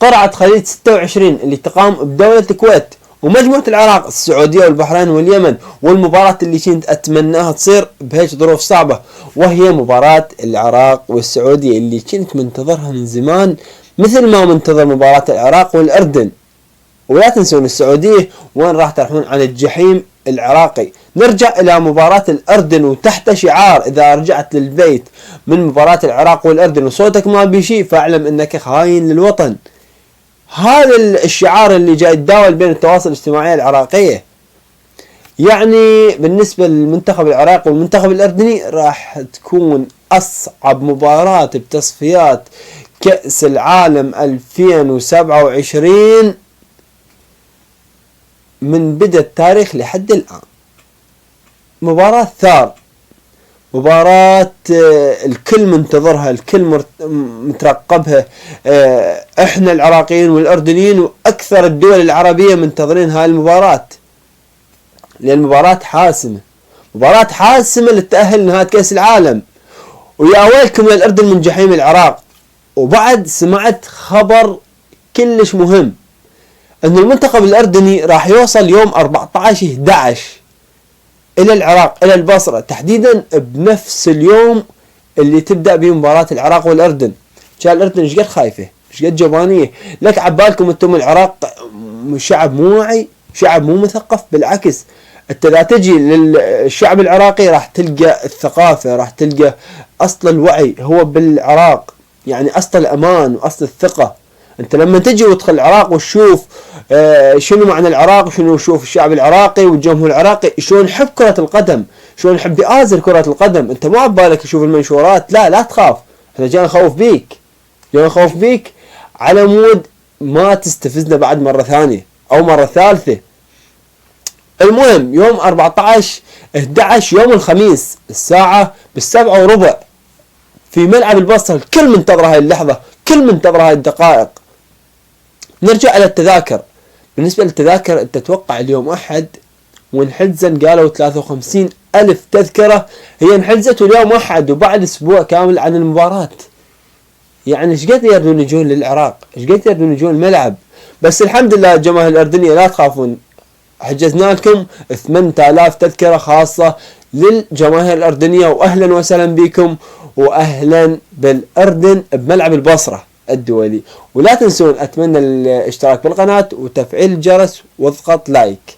قرعة خليج 26 اللي تقام بدولة الكويت ومجموعة العراق، السعودية والبحرين واليمن، والمباراة اللي كنت أتمناها تصير بهيك ظروف صعبة، وهي مباراة العراق والسعودية اللي كنت منتظرها من زمان، مثل ما منتظر مباراة العراق والأردن. ولا تنسون السعودية وين راح تروحون على الجحيم العراقي. نرجع إلى مباراة الأردن، وتحت شعار إذا رجعت للبيت من مباراة العراق والأردن وصوتك ما بيشي فاعلم أنك خاين للوطن. هذا الشعار اللي جاي يتداول بين التواصل الاجتماعي العراقية. يعني بالنسبة للمنتخب العراقي والمنتخب الأردني راح تكون أصعب مباراة بتصفيات كأس العالم 2027 من بدء التاريخ لحد الآن. مباراة ثار، مباراة الكل منتظرها، الكل مترقبها. احنا العراقيين والأردنيين وأكثر الدول العربية منتظرين هاي المباراة، لأن مباراة حاسمة، مباراة حاسمة للتأهل لنهاية كأس العالم. ويا ويلكم للأردن من جحيم العراق. وبعد سمعت خبر كلش مهم، أن المنتخب الأردني راح يوصل يوم 14/11 إلى العراق، إلى البصرة تحديدا، بنفس اليوم اللي تبدأ به مباراة العراق والأردن. كان الأردن ايش قد خايفة، ايش قد جبانية. لك عبالكم انتم العراق شعب مو واعي، شعب مو مثقف. بالعكس، انت لا تجي للشعب العراقي راح تلقى الثقافة، راح تلقى أصل الوعي هو بالعراق، يعني أصل الأمان وأصل الثقة. انت لما تجي وتدخل العراق وتشوف شنو معنى العراق، شنو شوف الشعب العراقي والجمهور العراقي شلون يحب كرة القدم، شلون يحب يآزر كرة القدم. انت ما عبالك تشوف المنشورات، لا تخاف، احنا جاي نخوف بيك، جاي نخوف بيك على مود ما تستفزنا بعد مرة ثانية او مرة ثالثة. المهم يوم 14/11 يوم الخميس الساعة 7:15 في ملعب البصرة. الكل منتظر هاي اللحظة، كل منتظر هاي الدقائق. نرجع إلى التذاكر. بالنسبة للتذاكر انت تتوقع اليوم أحد وانحجزن قالوا 53,000 تذكرة هي انحجزت اليوم أحد وبعد أسبوع كامل عن المباراة. يعني ايش قد يردون يجون للعراق، ايش قد يردون يجون الملعب. بس الحمد لله الجماهير الأردنية لا تخافون، حجزنا لكم 8,000 تذكرة خاصة للجماهير الأردنية، وأهلا وسهلا بكم وأهلا بالأردن بملعب البصرة الدولي. ولا تنسون أتمنى الاشتراك بالقناة وتفعيل الجرس واضغط لايك.